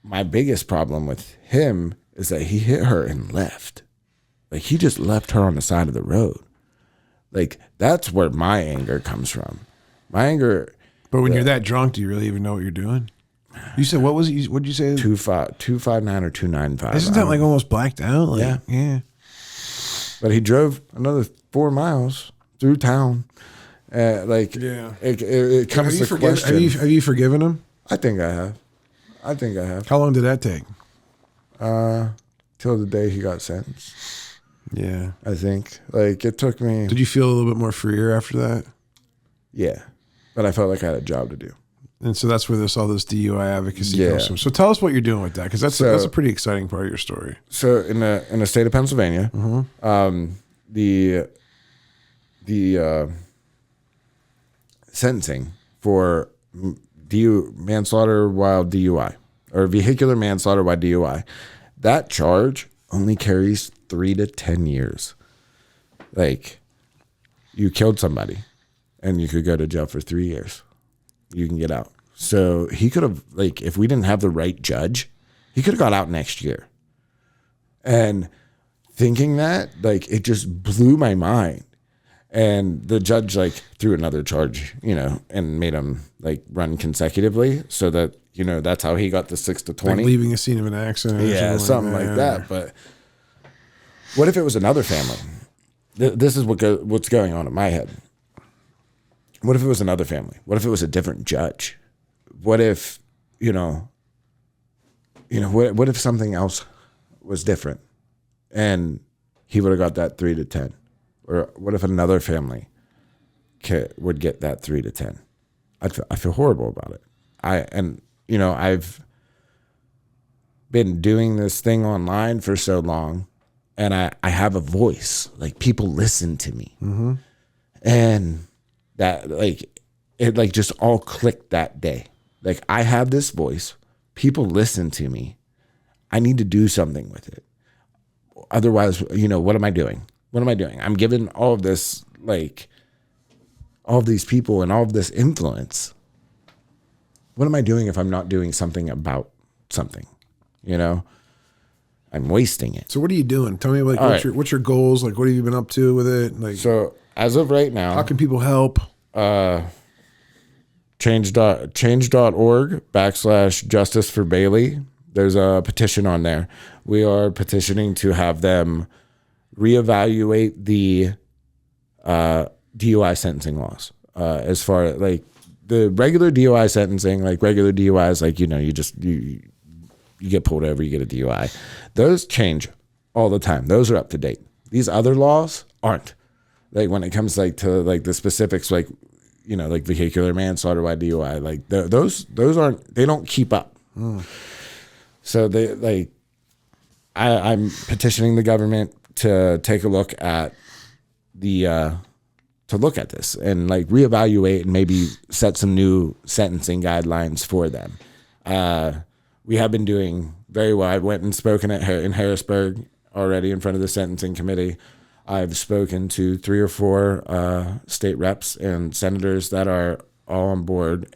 my biggest problem with him is that he hit her and left. He just left her on the side of the road. That's where my anger comes from. My anger. But when you're that drunk, do you really even know what you're doing? You said, what was it? What did you say? 259 or 295. Isn't that almost blacked out? Yeah. But he drove another 4 miles through town. It comes to question. Have you forgiven him? I think I have. How long did that take? Till the day he got sentenced. Yeah. I think. It took me. Did you feel a little bit more freer after that? Yeah. But I felt like I had a job to do. And so that's where all this DUI advocacy comes from. So tell us what you're doing with that, because that's a pretty exciting part of your story. So in the state of Pennsylvania, the sentencing for manslaughter while DUI or vehicular manslaughter while DUI, that charge only carries 3 to 10 years. You killed somebody. And you could go to jail for 3 years. You can get out. So he could have, if we didn't have the right judge, he could have got out next year. And thinking that, it just blew my mind. And the judge, threw another charge, and made him, run consecutively so that, that's how he got the 6 to 20. Leaving a scene of an accident. Yeah, something like that. But what if it was another family? This is what's going on in my head. What if it was another family? What if it was a different judge? What if, what if something else was different and he would have got that 3 to 10? Or what if another family would get that 3 to 10? I feel horrible about it. I've been doing this thing online for so long and I have a voice. People listen to me. Mm-hmm. And that it just all clicked that day. I have this voice. People listen to me. I need to do something with it. Otherwise, what am I doing? What am I doing? I'm given all of this, all of these people and all of this influence. What am I doing if I'm not doing something about something? I'm wasting it. So what are you doing? Tell me what's your goals? What have you been up to with it? So as of right now, how can people help? change.org/justice for Bailey. There's a petition on there. We are petitioning to have them reevaluate the DUI sentencing laws. As far as the regular DUI sentencing, regular DUIs, you get pulled over, you get a DUI. Those change all the time. Those are up to date. These other laws aren't. When it comes to the specifics, vehicular manslaughter by DUI, those aren't, they don't keep up. So they I'm petitioning the government to take a look at to look at this and like reevaluate and maybe set some new sentencing guidelines for them. We have been doing very well. I went and spoken in Harrisburg already in front of the sentencing committee. I've spoken to 3 or 4 state reps and senators that are all on board.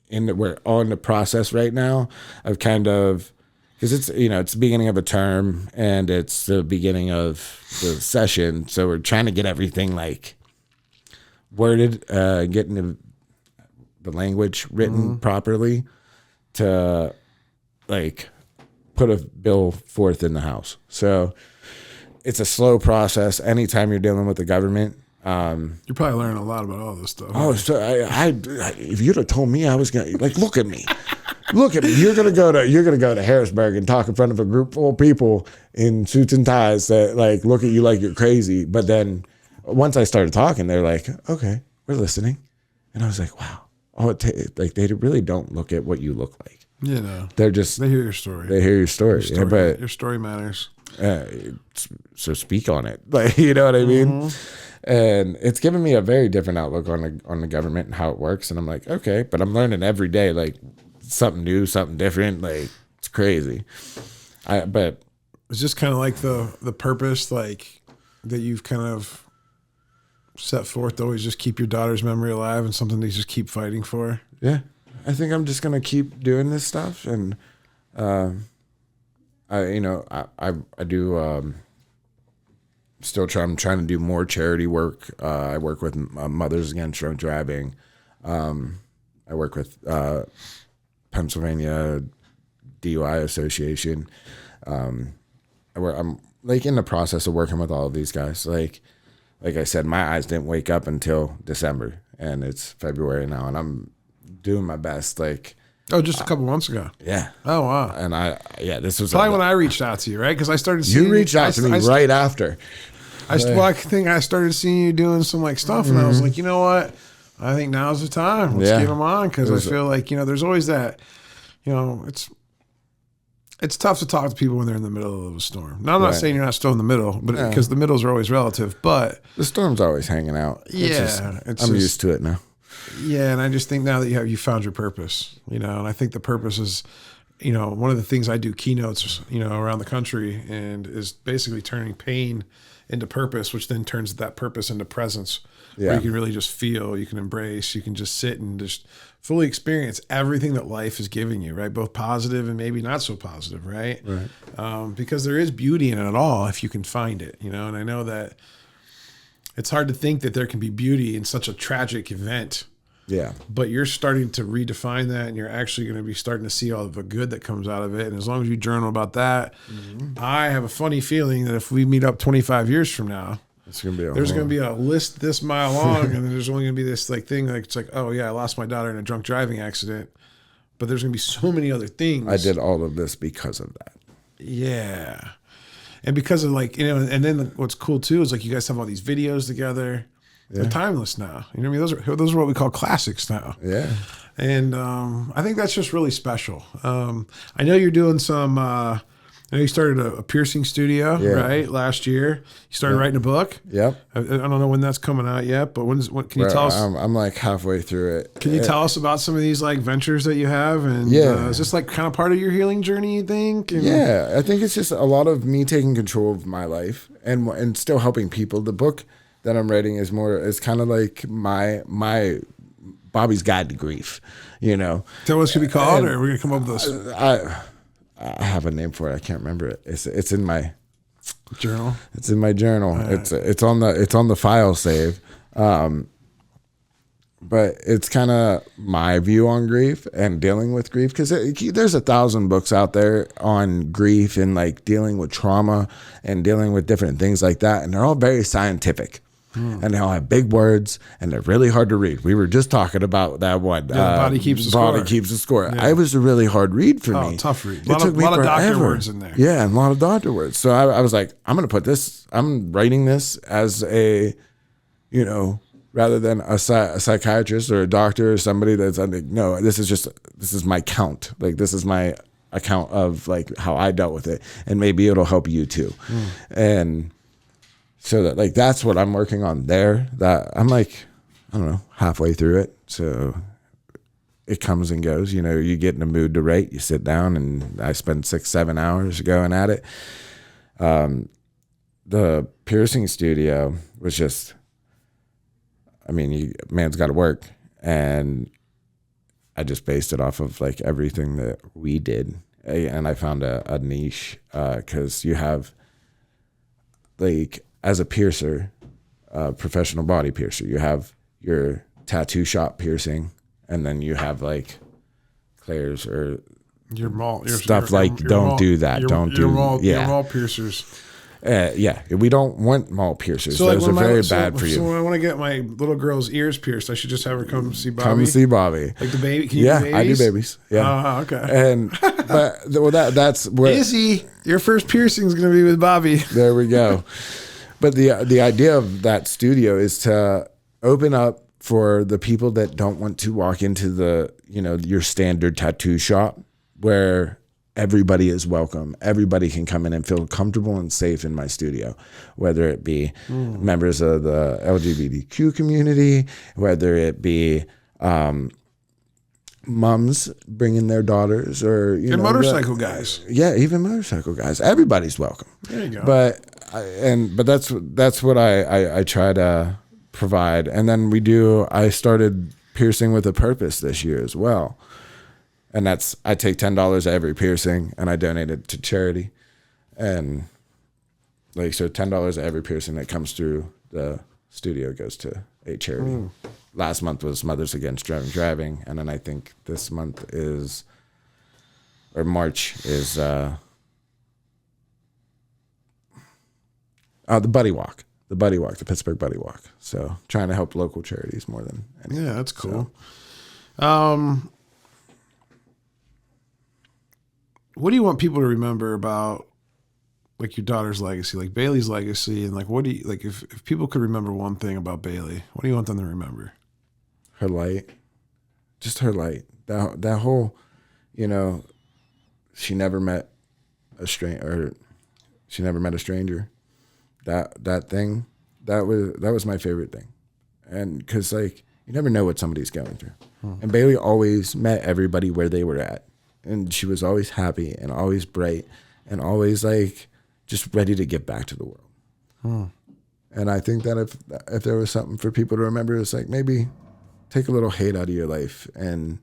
We're all in the process right now of kind of, because it's it's the beginning of a term and it's the beginning of the session, so we're trying to get everything like worded, getting the language written properly to like put a bill forth in the House. So it's a slow process. Anytime you're dealing with the government, you're probably learning a lot about all this stuff. Oh, so I if you'd have told me I was gonna like look at me. Look at me. You're gonna go to Harrisburg and talk in front of a group full of people in suits and ties that like look at you like you're crazy. But then once I started talking, they're like, "Okay, we're listening," and I was like, "Wow." Oh, like they really don't look at what you look like. They're just they hear your story. They hear your story. Your story, but your story matters. So speak on it. Like you know what I mean. And it's given me a very different outlook on the government and how it works. And I'm like, okay, but I'm learning every day, like something new, something different. Like it's crazy. But it's just kind of like the purpose, like that you've kind of set forth to always just keep your daughter's memory alive and something to just keep fighting for. Yeah, I think I'm just gonna keep doing this stuff, and I do. I'm trying to do more charity work. I work with Mothers Against Drunk Driving. I work with Pennsylvania DUI Association. I'm like in the process of working with all of these guys. Like I said, my eyes didn't wake up until December, and it's February now, and I'm doing my best. Like, oh, just a couple months ago. Yeah. Oh wow. And this was probably when I reached out to you, right? Because I started seeing you reached out to me right after. I think I started seeing you doing some like stuff, and I was like, you know what? I think now's the time. Let's get them on, because I feel like there's always that. It's tough to talk to people when they're in the middle of a storm. Now, I'm not saying you're not still in the middle, but because the middles are always relative. But the storm's always hanging out. I'm used to it now. Yeah, and I just think now that you found your purpose, and I think the purpose is, one of the things I do keynotes, around the country, and is basically turning pain into purpose, which then turns that purpose into presence. Yeah. Where you can really just feel, you can embrace, you can just sit and just fully experience everything that life is giving you, right? Both positive and maybe not so positive, right? Because there is beauty in it all if you can find it, and I know that it's hard to think that there can be beauty in such a tragic event. Yeah. But you're starting to redefine that, and you're actually going to be starting to see all of the good that comes out of it. And as long as you journal about that, I have a funny feeling that if we meet up 25 years from now, there's going to be a list this mile long, and there's only going to be this like thing like it's like, oh yeah, I lost my daughter in a drunk driving accident, but there's going to be so many other things. I did all of this because of that. Yeah, and because of and then what's cool too is like you guys have all these videos together. Yeah. They're timeless now. You know what I mean? Those are what we call classics now. Yeah. And I think that's just really special. I know you're doing some. I know you started a piercing studio, right? Last year, you started writing a book. Yep. I don't know when that's coming out yet, but when can you tell us? I'm like halfway through it. Can you tell us about some of these like ventures that you have? And is this like kind of part of your healing journey, you think? And I think it's just a lot of me taking control of my life and still helping people. The book that I'm writing is kind of like my Bobby's Guide to Grief, Tell us what it should be called, or we're gonna come up with this. I have a name for it. I can't remember it. It's in my journal. It's in my journal. Right. It's on the file save. But it's kind of my view on grief and dealing with grief, because there's 1,000 books out there on grief and like dealing with trauma and dealing with different things like that, and they're all very scientific. And they all have big words, and they're really hard to read. We were just talking about that one. Body Keeps the Score. Body Keeps the Score. Yeah. It was a really hard read for me. Tough read. A lot of doctor words in there. Yeah, and a lot of doctor words. So I was like, I'm writing this as a, rather than a psychiatrist or a doctor or somebody that's like, no, this is my count. Like, this is my account of like how I dealt with it, and maybe it'll help you too. And so that like that's what I'm working on there. That I'm like, I don't know, halfway through it. So it comes and goes. You know, you get in a mood to write, you sit down, and I spend 6-7 hours going at it. The piercing studio was just, I mean, man's got to work, and I just based it off of like everything that we did, and I found a niche because you have like as a piercer, professional body piercer, you have your tattoo shop piercing, and then you have like Claire's or your stuff like don't do that, don't do your mall piercers. Yeah, we don't want mall piercers. So Those are very bad for you. So when I want to get my little girl's ears pierced, I should just have her come see Bobby. Come see Bobby. Like the baby. Can you do babies? I do babies. Yeah. Okay. And but well, that's where Izzy, your first piercing is going to be with Bobby. There we go. But the idea of that studio is to open up for the people that don't want to walk into the, you know, your standard tattoo shop where everybody is welcome. Everybody can come in and feel comfortable and safe in my studio, whether it be members of the LGBTQ community, whether it be moms bringing their daughters, or and motorcycle guys. Yeah, even motorcycle guys. Everybody's welcome. There you go. But that's what I try to provide. And then I started piercing with a purpose this year as well. And that's, I take $10 at every piercing and I donate it to charity. And like, so $10 at every piercing that comes through the studio goes to a charity. Last month was Mothers Against Driving. And then I think this month March is, the Buddy Walk. The Pittsburgh Buddy Walk. So trying to help local charities more than anything. Yeah, that's cool. So. What do you want people to remember about like your daughter's legacy, like Bailey's legacy, and like what do you like if people could remember one thing about Bailey, what do you want them to remember? Her light. Just her light. That whole, you know, she never met a stranger. That thing, that was my favorite thing. And cuz like you never know what somebody's going through. And Bailey always met everybody where they were at. And she was always happy and always bright and always like just ready to give back to the world. And I think that if there was something for people to remember, it's like maybe take a little hate out of your life and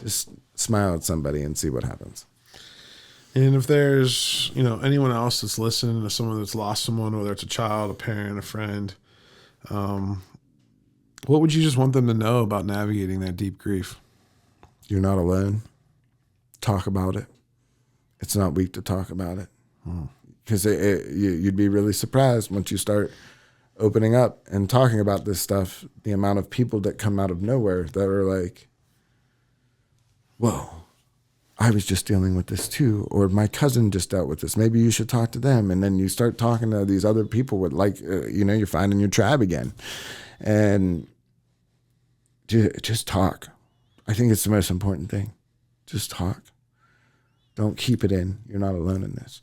just smile at somebody and see what happens. And if there's, you know, anyone else that's listening to someone that's lost someone, whether it's a child, a parent, a friend, what would you just want them to know about navigating that deep grief? You're not alone. Talk about it. It's not weak to talk about it. Because you'd be really surprised once you start opening up and talking about this stuff, the amount of people that come out of nowhere that are like, whoa, I was just dealing with this too. Or my cousin just dealt with this. Maybe you should talk to them. And then you start talking to these other people with like, you know, you're finding your tribe again. And just talk. I think it's the most important thing. Just talk. Don't keep it in. You're not alone in this.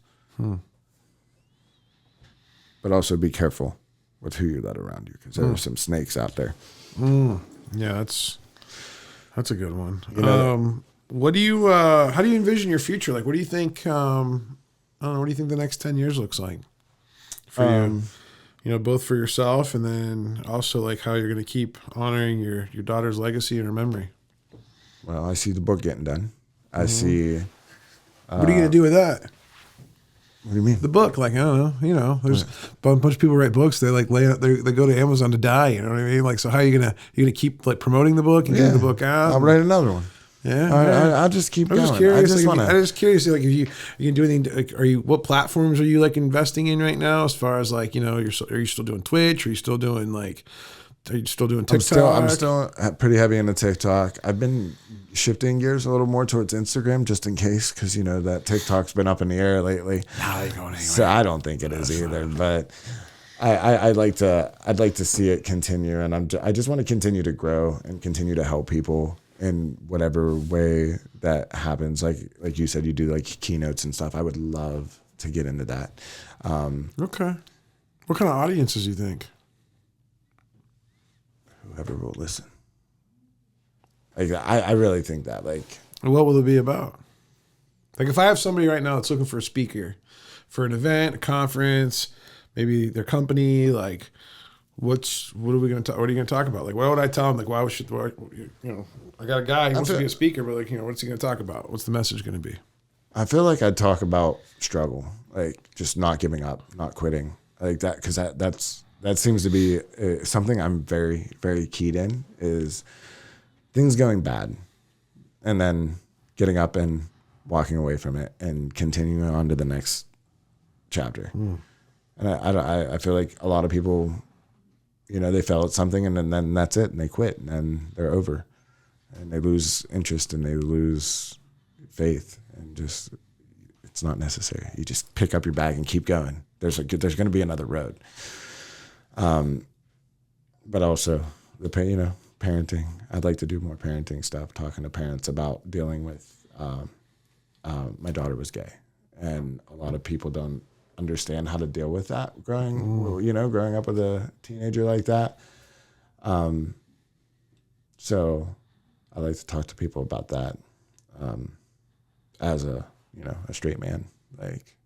But also be careful with who you let around you, because there are some snakes out there. Yeah, that's a good one. You know, what do you? How do you envision your future? Like, what do you think? I don't know. What do you think the next 10 years looks like for you? You know, both for yourself and then also like how you're going to keep honoring your daughter's legacy and her memory. Well, I see the book getting done. I see. What are you going to do with that? What do you mean? The book, like, I don't know, you know, there's a bunch of people write books. They like they go to Amazon to die. You know what I mean? Like, so how are you gonna keep like promoting the book and getting the book out? I'll write another one. Yeah, I'll just keep going. I'm just curious. I'm just curious. Like, if you can do anything. Like, what platforms are you like investing in right now? As far as like, you know, are you still doing Twitch? Are you still doing TikTok? I'm still pretty heavy into TikTok. I've been shifting gears a little more towards Instagram just in case, because you know that TikTok's been up in the air lately. Nah, ain't going anywhere. So I don't think it is either. But I'd like to see it continue, and I just want to continue to grow and continue to help people in whatever way that happens. Like you said, you do like keynotes and stuff. I would love to get into that. Okay. What kind of audiences do you think? Whoever will listen. Like I really think that, like, What will it be about? Like if I have somebody right now that's looking for a speaker for an event, a conference, maybe their company, like what are we going to talk? What are you going to talk about? Like, what would I tell them? Like, I got a guy who wants to be a speaker, but like, what's he going to talk about? What's the message going to be? I feel like I'd talk about struggle, like just not giving up, not quitting, like that, because that seems to be something I'm very, very keyed in, is things going bad and then getting up and walking away from it and continuing on to the next chapter. And I feel like a lot of people, they fail at something and then that's it, and they quit, and then they're over, and they lose interest and they lose faith, and just, it's not necessary. You just pick up your bag and keep going. There's going to be another road. But also parenting. I'd like to do more parenting stuff, talking to parents about dealing with, my daughter was gay, and a lot of people don't understand how to deal with that growing up with a teenager like that. So I like to talk to people about that, as a straight man, like,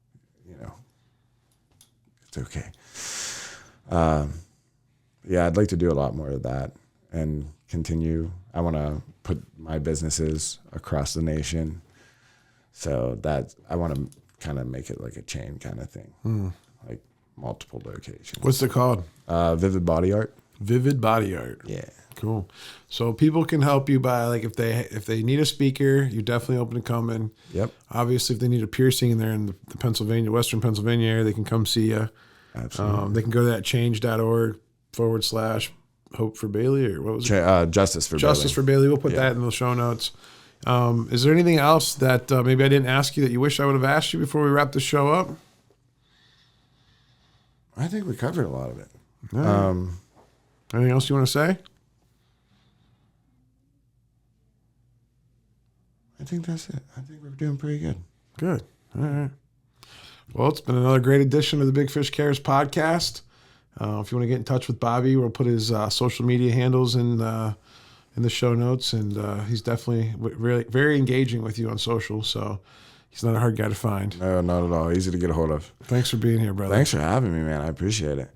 it's okay. Yeah, I'd like to do a lot more of that and continue. I want to put my businesses across the nation, so that I want to kind of make it like a chain kind of thing, like multiple locations. What's it called? Vivid Body Art. Vivid Body Art. Yeah. Cool. So people can help you by, like, if they need a speaker, you're definitely open to coming. Yep. Obviously, if they need a piercing and they're in the Western Pennsylvania area, they can come see you. Absolutely. They can go to that change.org/Hope for Bailey, or what was it? Justice for Bailey. We'll put that in the show notes. Is there anything else that maybe I didn't ask you that you wish I would have asked you before we wrap the show up? I think we covered a lot of it. Anything else you want to say? I think that's it. I think we're doing pretty good. Good. All right. Well, it's been another great edition of the Big Fish Cares podcast. If you want to get in touch with Bobby, we'll put his social media handles in the show notes, and he's definitely really very engaging with you on social, so he's not a hard guy to find. No, not at all. Easy to get a hold of. Thanks for being here, brother. Thanks for having me, man. I appreciate it.